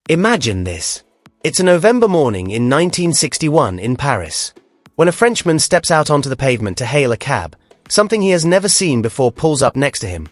Imagine this. It's a November morning in 1961 in Paris. When a Frenchman steps out onto the pavement to hail a cab, something he has never seen before pulls up next to him.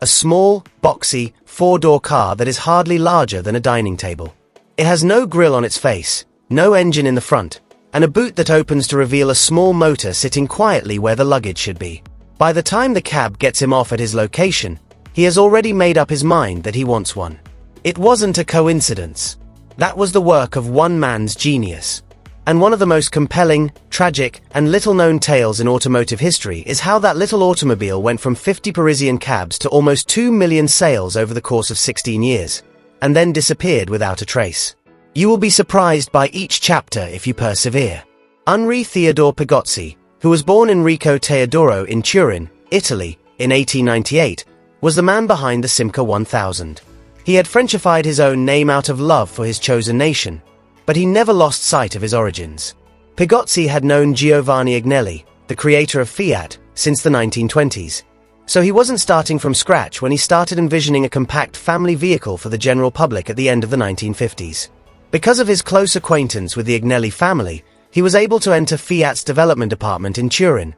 A small, boxy, four-door car that is hardly larger than a dining table. It has no grille on its face, no engine in the front, and a boot that opens to reveal a small motor sitting quietly where the luggage should be. By the time the cab gets him off at his location, he has already made up his mind that he wants one. It wasn't a coincidence. That was the work of one man's genius. And one of the most compelling, tragic, and little-known tales in automotive history is how that little automobile went from 50 Parisian cabs to almost 2 million sales over the course of 16 years, and then disappeared without a trace. You will be surprised by each chapter if you persevere. Henri Theodore Pigozzi, who was born Enrico Teodoro in Turin, Italy, in 1898, was the man behind the Simca 1000. He had Frenchified his own name out of love for his chosen nation, but he never lost sight of his origins. Pigozzi had known Giovanni Agnelli, the creator of Fiat, since the 1920s. So he wasn't starting from scratch when he started envisioning a compact family vehicle for the general public at the end of the 1950s. Because of his close acquaintance with the Agnelli family, he was able to enter Fiat's development department in Turin,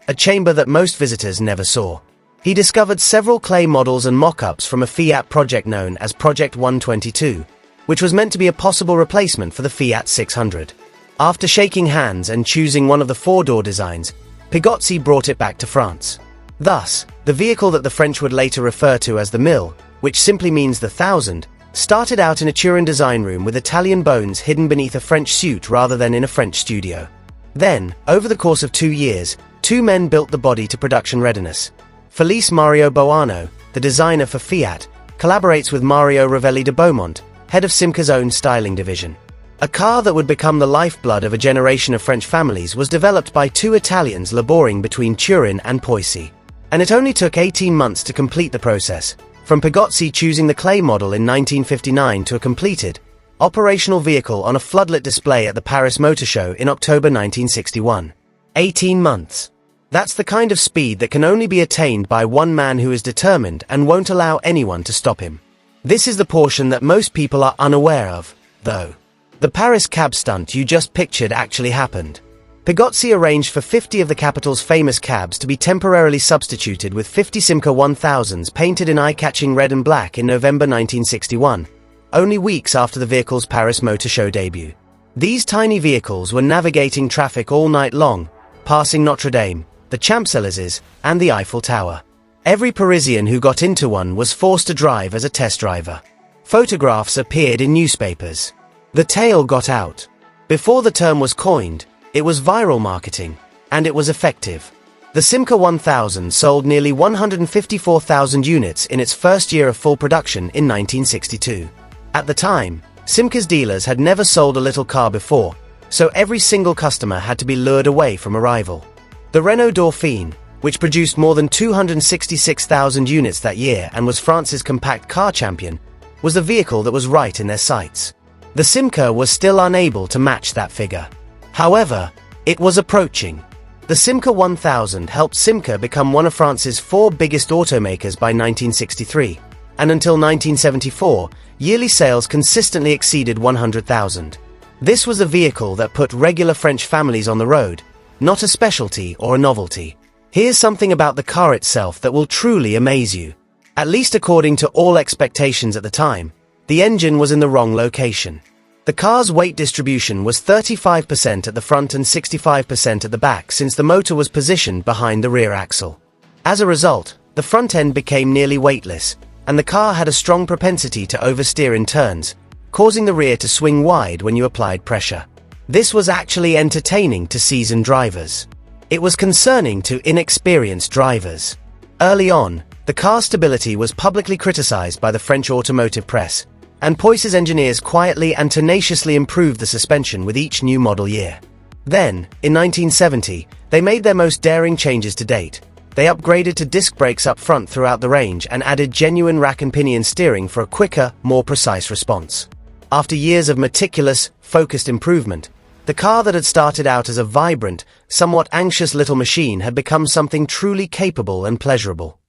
a chamber that most visitors never saw. He discovered several clay models and mock-ups from a Fiat project known as Project 122, which was meant to be a possible replacement for the Fiat 600. After shaking hands and choosing one of the four-door designs, Pigozzi brought it back to France. Thus, the vehicle that the French would later refer to as the Mille, which simply means the 1000, started out in a Turin design room with Italian bones hidden beneath a French suit rather than in a French studio. Then, over the course of 2 years, two men built the body to production readiness. Felice Mario Boano, the designer for Fiat, collaborates with Mario Ravelli de Beaumont, head of Simca's own styling division. A car that would become the lifeblood of a generation of French families was developed by two Italians laboring between Turin and Poissy. And it only took 18 months to complete the process, from Pigozzi choosing the clay model in 1959 to a completed, operational vehicle on a floodlit display at the Paris Motor Show in October 1961. 18 months. That's the kind of speed that can only be attained by one man who is determined and won't allow anyone to stop him. This is the portion that most people are unaware of, though. The Paris cab stunt you just pictured actually happened. Pigozzi arranged for 50 of the capital's famous cabs to be temporarily substituted with 50 Simca 1000s painted in eye-catching red and black in November 1961, only weeks after the vehicle's Paris Motor Show debut. These tiny vehicles were navigating traffic all night long, passing Notre Dame, the Champs-Élysées, and the Eiffel Tower. Every Parisian who got into one was forced to drive as a test driver. Photographs appeared in newspapers. The tale got out. Before the term was coined, it was viral marketing, and it was effective. The Simca 1000 sold nearly 154,000 units in its first year of full production in 1962. At the time, Simca's dealers had never sold a little car before, so every single customer had to be lured away from a rival. The Renault Dauphine, which produced more than 266,000 units that year and was France's compact car champion, was the vehicle that was right in their sights. The Simca was still unable to match that figure. However, it was approaching. The Simca 1000 helped Simca become one of France's 4 biggest automakers by 1963, and until 1974, yearly sales consistently exceeded 100,000. This was a vehicle that put regular French families on the road, not a specialty or a novelty. Here's something about the car itself that will truly amaze you. At least according to all expectations at the time, the engine was in the wrong location. The car's weight distribution was 35% at the front and 65% at the back since the motor was positioned behind the rear axle. As a result, the front end became nearly weightless, and the car had a strong propensity to oversteer in turns, causing the rear to swing wide when you applied pressure. This was actually entertaining to seasoned drivers. It was concerning to inexperienced drivers. Early on, the car's stability was publicly criticized by the French automotive press, and Poissy's engineers quietly and tenaciously improved the suspension with each new model year. Then, in 1970, they made their most daring changes to date. They upgraded to disc brakes up front throughout the range and added genuine rack and pinion steering for a quicker, more precise response. After years of meticulous, focused improvement, the car that had started out as a vibrant, somewhat anxious little machine had become something truly capable and pleasurable.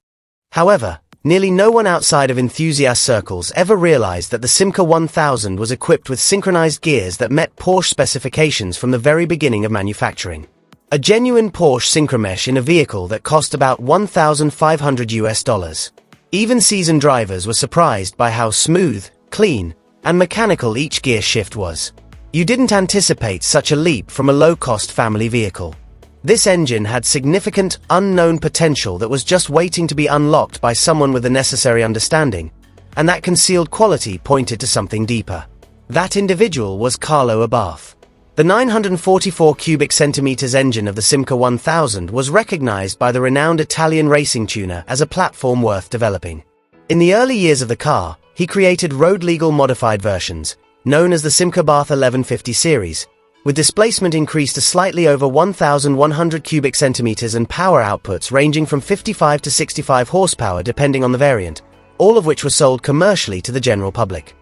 However, Nearly no one outside of enthusiast circles ever realized that the Simca 1000 was equipped with synchronized gears that met Porsche specifications from the very beginning of manufacturing. A genuine Porsche synchromesh in a vehicle that cost about $1,500. Even seasoned drivers were surprised by how smooth, clean, and mechanical each gear shift was. You didn't anticipate such a leap from a low-cost family vehicle. This engine had significant, unknown potential that was just waiting to be unlocked by someone with the necessary understanding, and that concealed quality pointed to something deeper. That individual was Carlo Abarth. The 944 cubic centimeters engine of the Simca 1000 was recognized by the renowned Italian racing tuner as a platform worth developing. In the early years of the car, he created road-legal modified versions, known as the Simca Abarth 1150 series, with displacement increased to slightly over 1,100 cubic centimeters and power outputs ranging from 55 to 65 horsepower depending on the variant, all of which were sold commercially to the general public.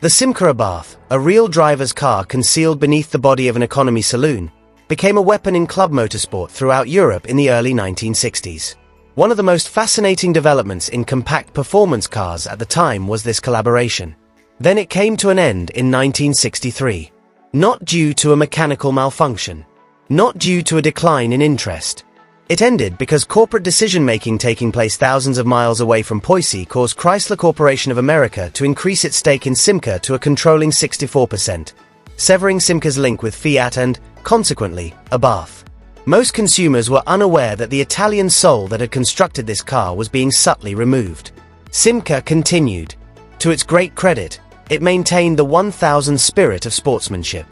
The Simca Abarth, a real driver's car concealed beneath the body of an economy saloon, became a weapon in club motorsport throughout Europe in the early 1960s. One of the most fascinating developments in compact performance cars at the time was this collaboration. Then it came to an end in 1963. Not due to a mechanical malfunction. Not due to a decline in interest. It ended because corporate decision-making taking place thousands of miles away from Poissy caused Chrysler Corporation of America to increase its stake in Simca to a controlling 64%, severing Simca's link with Fiat and, consequently, Abarth. Most consumers were unaware that the Italian soul that had constructed this car was being subtly removed. Simca continued. To its great credit, it maintained the 1000 spirit of sportsmanship.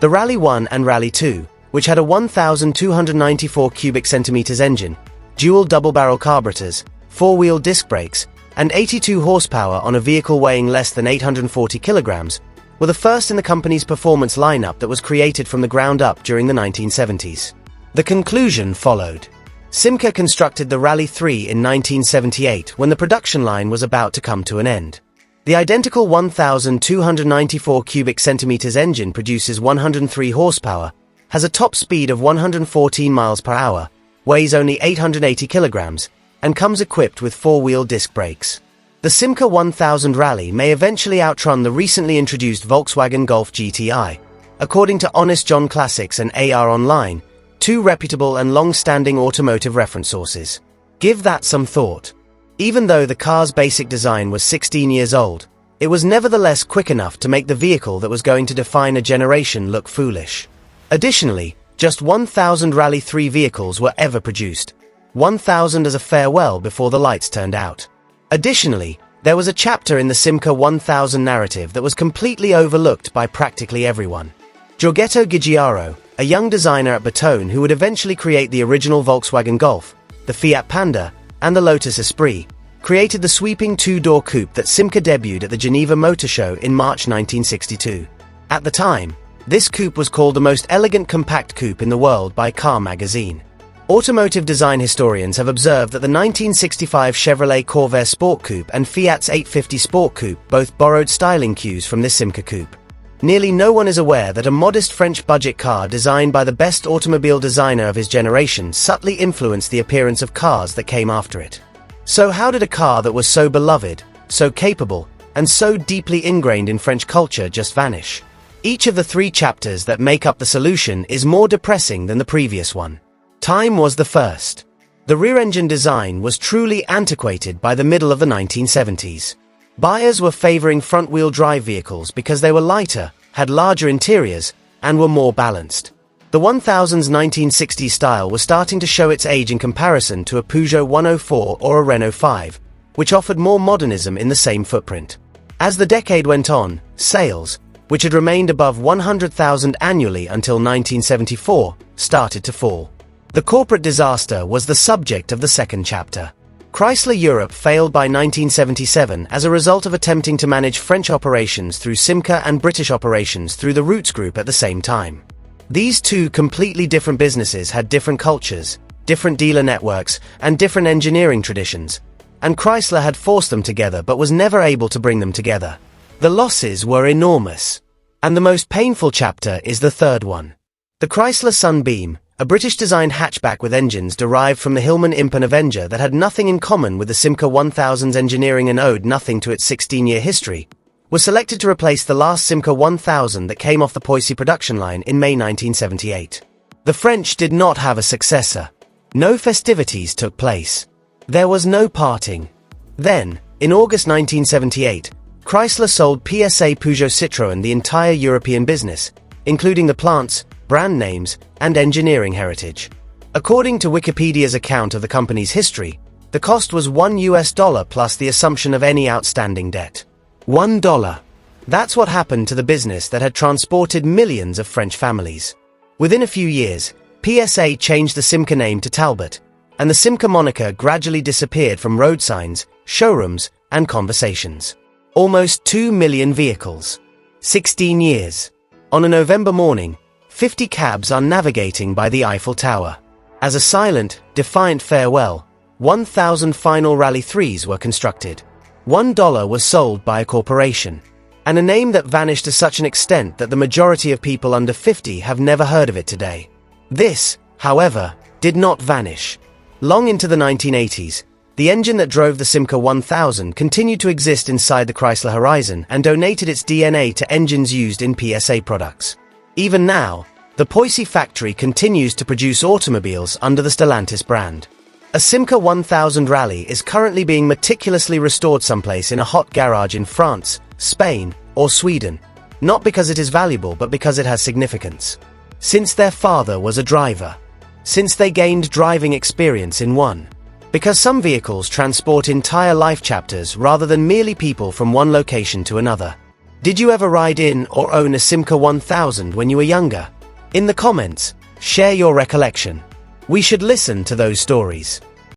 The Rally 1 and Rally 2, which had a 1,294 cubic centimeters engine, dual double-barrel carburetors, four-wheel disc brakes, and 82 horsepower on a vehicle weighing less than 840 kilograms, were the first in the company's performance lineup that was created from the ground up during the 1970s. The conclusion followed. Simca constructed the Rally 3 in 1978 when the production line was about to come to an end. The identical 1,294 cubic centimeters engine produces 103 horsepower, has a top speed of 114 miles per hour, weighs only 880 kilograms, and comes equipped with four-wheel disc brakes. The Simca 1000 Rally may eventually outrun the recently introduced Volkswagen Golf GTI, according to Honest John Classics and AR Online, two reputable and long-standing automotive reference sources. Give that some thought. Even though the car's basic design was 16 years old, it was nevertheless quick enough to make the vehicle that was going to define a generation look foolish. Additionally, just 1,000 Rally 3 vehicles were ever produced. 1,000 as a farewell before the lights turned out. Additionally, there was a chapter in the Simca 1000 narrative that was completely overlooked by practically everyone. Giorgetto Giugiaro, a young designer at Bertone who would eventually create the original Volkswagen Golf, the Fiat Panda, and the Lotus Esprit, created the sweeping two-door coupe that Simca debuted at the Geneva Motor Show in March 1962. At the time, this coupe was called the most elegant compact coupe in the world by Car magazine. Automotive design historians have observed that the 1965 Chevrolet Corvair Sport Coupe and Fiat's 850 Sport Coupe both borrowed styling cues from this Simca coupe. Nearly no one is aware that a modest French budget car designed by the best automobile designer of his generation subtly influenced the appearance of cars that came after it. So how did a car that was so beloved, so capable, and so deeply ingrained in French culture just vanish? Each of the three chapters that make up the solution is more depressing than the previous one. Time was the first. The rear-engine design was truly antiquated by the middle of the 1970s. Buyers were favoring front-wheel drive vehicles because they were lighter, had larger interiors, and were more balanced. The 1000's 1960s style was starting to show its age in comparison to a Peugeot 104 or a Renault 5, which offered more modernism in the same footprint. As the decade went on, sales, which had remained above 100,000 annually until 1974, started to fall. The corporate disaster was the subject of the second chapter. Chrysler Europe failed by 1977 as a result of attempting to manage French operations through Simca and British operations through the Roots Group at the same time. These two completely different businesses had different cultures, different dealer networks, and different engineering traditions, and Chrysler had forced them together but was never able to bring them together. The losses were enormous. And the most painful chapter is the third one. The Chrysler Sunbeam, a British-designed hatchback with engines derived from the Hillman Impen Avenger that had nothing in common with the Simca 1000's engineering and owed nothing to its 16-year history, was selected to replace the last Simca 1000 that came off the Porsche production line in May 1978. The French did not have a successor. No festivities took place. There was no parting. Then, in August 1978, Chrysler sold PSA Peugeot Citroën the entire European business, including the plants, brand names, and engineering heritage. According to Wikipedia's account of the company's history, the cost was $1 plus the assumption of any outstanding debt. $1. That's what happened to the business that had transported millions of French families. Within a few years, PSA changed the Simca name to Talbot, and the Simca moniker gradually disappeared from road signs, showrooms, and conversations. Almost 2 million vehicles. 16 years. On a November morning, 50 cabs are navigating by the Eiffel Tower. As a silent, defiant farewell, 1,000 final Rally 3s were constructed. $1 was sold by a corporation, and a name that vanished to such an extent that the majority of people under 50 have never heard of it today. This, however, did not vanish. Long into the 1980s, the engine that drove the Simca 1000 continued to exist inside the Chrysler Horizon and donated its DNA to engines used in PSA products. Even now, the Poissy factory continues to produce automobiles under the Stellantis brand. A Simca 1000 Rally is currently being meticulously restored someplace in a hot garage in France, Spain, or Sweden, not because it is valuable but because it has significance. Since their father was a driver. Since they gained driving experience in one. Because some vehicles transport entire life chapters rather than merely people from one location to another. Did you ever ride in or own a Simca 1000 when you were younger? In the comments, share your recollection. We should listen to those stories.